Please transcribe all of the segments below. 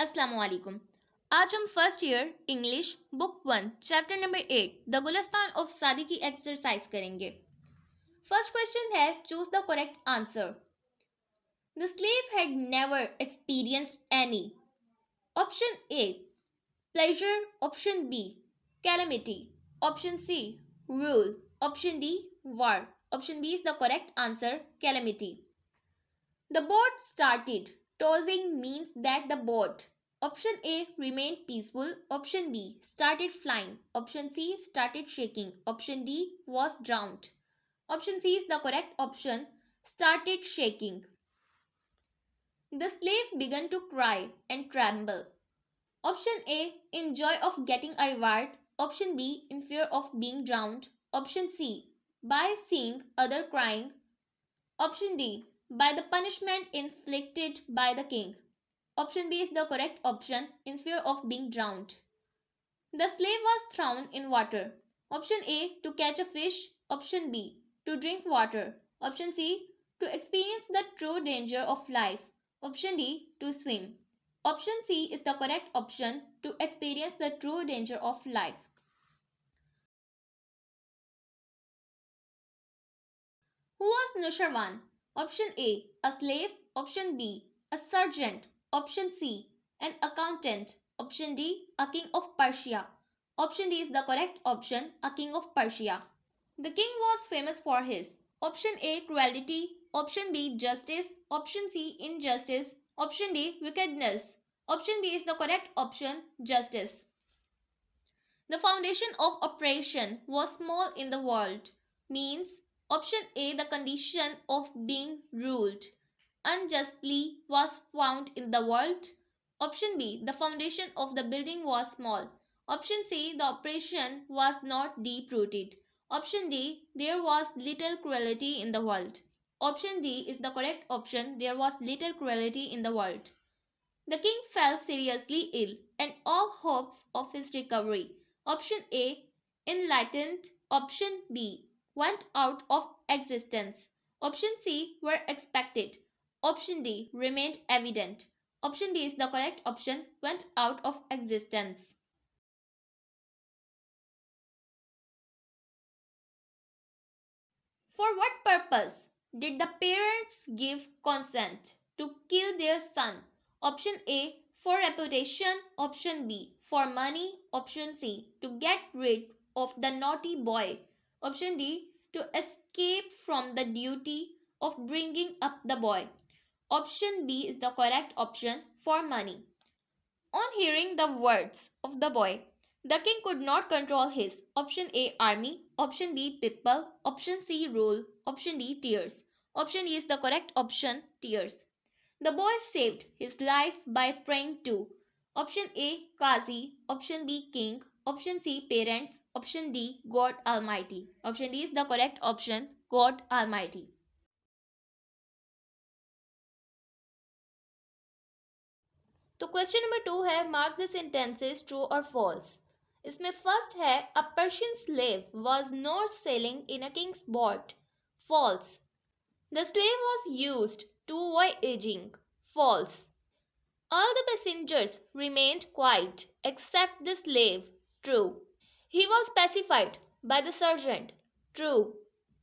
अस्सलाम वालेकुम। आज हम first year English book 1 chapter number 8 the Gulistan of Saadi की एक्सरसाइज करेंगे। फर्स्ट क्वेश्चन है choose the correct answer. The slave had never experienced any. Option A pleasure, option B calamity, option C rule, option D war. Option B is the correct answer, calamity. The boat started. Tossing means that the boat. Option A remained peaceful. Option B started flying. Option C started shaking. Option D was drowned. Option C is the correct option. Started shaking. The slave began to cry and tremble. Option A in joy of getting a reward. Option B in fear of being drowned. Option C by seeing other crying. Option D by the punishment inflicted by the king. Option B is the correct option, in fear of being drowned. The slave was thrown in water. Option A to catch a fish. Option B to drink water. Option C to experience the true danger of life. Option D to swim. Option C is the correct option, to experience the true danger of life. Who was Nushirwan? Option A slave. Option B a sergeant. Option C an accountant. Option D a king of Persia. Option D is the correct option, a king of Persia. The king was famous for his option A cruelty, option B justice, option C injustice, option D wickedness. Option B is the correct option, justice. The foundation of oppression was small in the world means option A the condition of being ruled unjustly was found in the world. Option B the foundation of the building was small. Option C the oppression was not deep rooted. Option D there was little cruelty in the world. Option D is the correct option, there was little cruelty in the world. The king fell seriously ill and all hopes of his recovery. Option A enlightened. Option B went out of existence. Option C were expected. Option D remained evident. Option D is the correct option, went out of existence. For what purpose did the parents give consent to kill their son? Option A for reputation, option B for money, option C to get rid of the naughty boy, option D to escape from the duty of bringing up the boy. Option B is the correct option, for money. On hearing the words of the boy, the king could not control his option A army, option B people, option C rule, option D tears. Option D is the correct option, tears. The boy saved his life by praying to option A Qazi, option B king, option C parents, option D God Almighty. Option D is the correct option, God Almighty. तो question number 2 है mark the sentences true और false. इसमें first है a Persian slave was not sailing in a king's boat, false. The slave was used to voyaging, false. All the passengers remained quiet except the slave, true. He was pacified by the sergeant, true.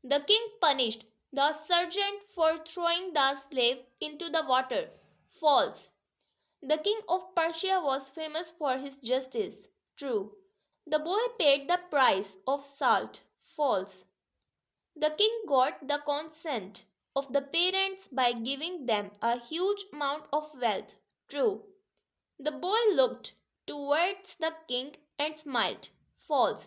The king punished the sergeant for throwing the slave into the water, false. The king of Persia was famous for his justice, true. The boy paid the price of salt, false. The king got the consent of the parents by giving them a huge amount of wealth, true. The boy looked towards the king and smiled, false.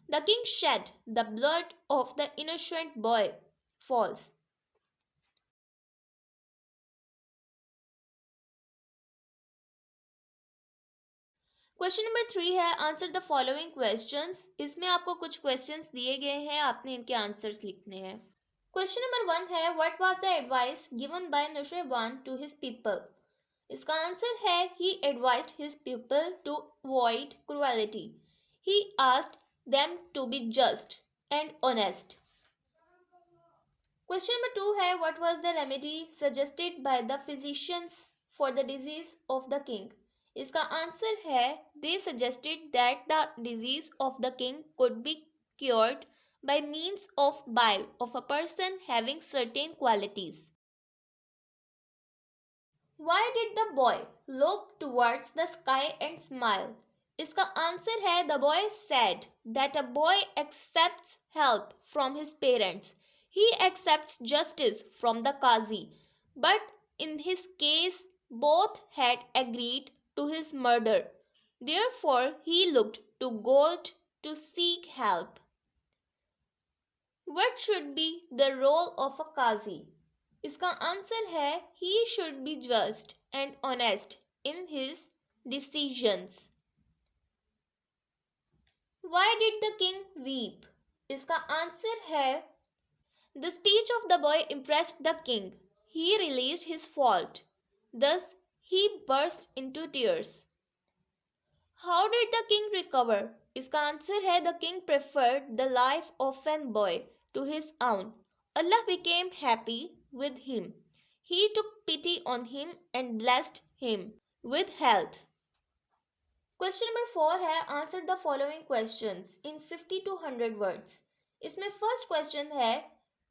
The king shed the blood of the innocent boy, false. Question number 3 है answer the following questions. इसमें आपको कुछ questions दिए गए हैं, आपने इनके answers लिखने हैं। क्वेश्चन नंबर 1 है what was the advice given by Nushirvan to his people. इसका आंसर है he advised his people to avoid cruelty. He asked them to be just and honest. Question number 2 है what was the remedy suggested by the physicians for the disease of the king. इसका answer है they suggested that the disease of the king could be cured by means of bile of a person having certain qualities. Why did the boy look towards the sky and smile? इसका answer है the boy said that a boy accepts help from his parents. He accepts justice from the Qazi. But in his case, both had agreed to his murder. Therefore, he looked to God to seek help. What should be the role of a Qazi? इसका answer है he should be just and honest in his decisions. Why did the king weep? इसका answer है the speech of the boy impressed the king. He realized his fault. Thus he burst into tears. How did the king recover? इसका answer है the king preferred the life of a boy to his own. Allah became happy with him. He took pity on him and blessed him with health. Question number 4 है answer the following questions in 50 to 100 words. इसमें first question है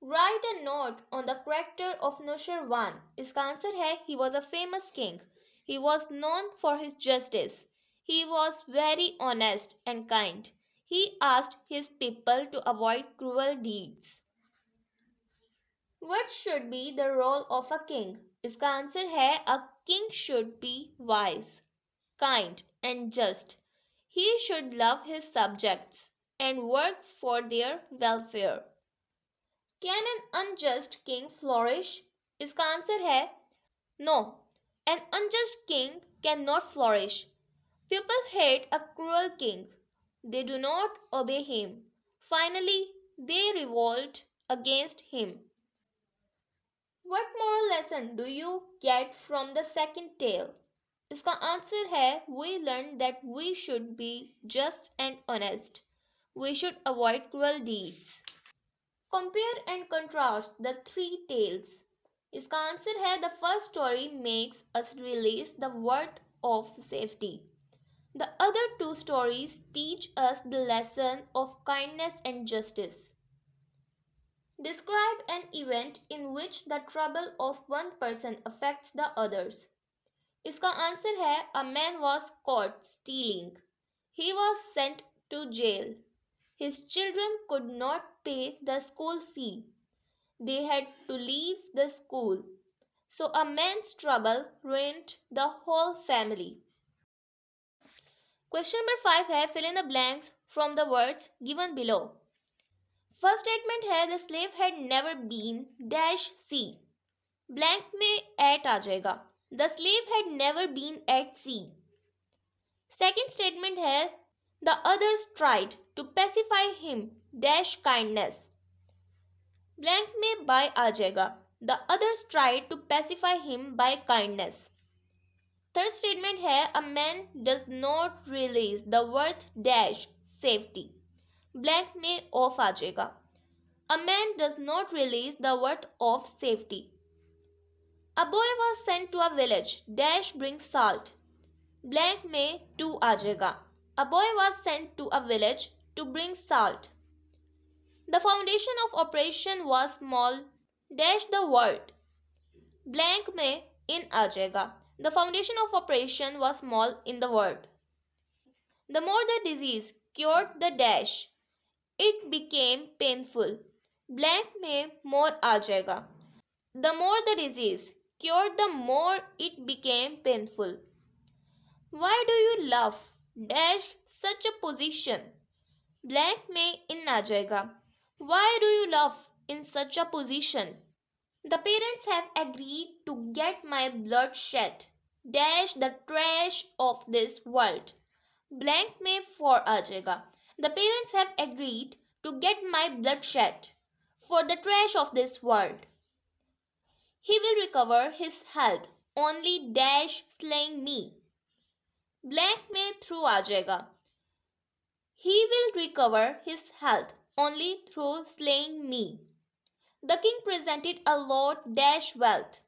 write a note on the character of Nusharwan. इसका answer है he was a famous king. He was known for his justice. He was very honest and kind. He asked his people to avoid cruel deeds. What should be the role of a king? इसका answer है a king should be wise, kind and just. He should love his subjects and work for their welfare. Can an unjust king flourish? इसका answer है no. An unjust king cannot flourish. People hate a cruel king. They do not obey him. Finally, they revolt against him. What moral lesson do you get from the second tale? इसका answer है we learned that we should be just and honest. We should avoid cruel deeds. Compare and contrast the three tales. इसका answer है the first story makes us realize the worth of safety. The other two stories teach us the lesson of kindness and justice. Describe an event in which the trouble of one person affects the others. इसका answer है a man was caught stealing. He was sent to jail. His children could not pay the school fee. They had to leave the school. So a man's trouble ruined the whole family. Question number 5 है fill in the blanks from the words given below. First statement है the slave had never been dash sea. Blank में at आ जाएगा. The slave had never been at sea. Second statement है the others tried to pacify him dash kindness. Blank में by आ जाएगा. The others tried to pacify him by kindness. Third statement है a man does not realize the worth dash safety. Blank में off आ जाएगा. A man does not realize the worth of safety. A boy was sent to a village dash bring salt. Blank में to आ जाएगा. A boy was sent to a village to bring salt. The foundation of operation was small dash the word. Blank में in आ जाएगा. The foundation of operation was small in the word. The more the disease cured the dash, it became painful. Blank में more आ जाएगा. The more the disease cured, the more it became painful. Why do you love dash such a position? Blank में in आ जाएगा. Why do you love in such a position? The parents have agreed to get my blood shed dash the trash of this world. Blank में for आ जाएगा. The parents have agreed to get my blood shed for the trash of this world. He will recover his health only dash slaying me. Blank में through आ जाएगा. He will recover his health only through slaying me. The king presented a lot dash wealth.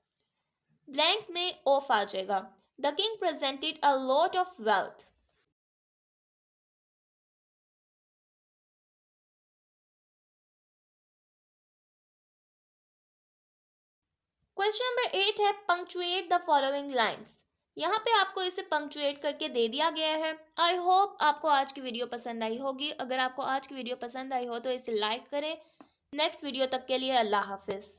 Blank में off आ जाएगा. The king presented a lot of wealth. Question number 8 है punctuate the following lines. यहाँ पे आपको इसे punctuate करके दे दिया गया है। आई होप आपको आज की वीडियो पसंद आई होगी। अगर आपको आज की वीडियो पसंद आई हो तो इसे लाइक करें। नेक्स्ट वीडियो तक के लिए अल्लाह हाफिज।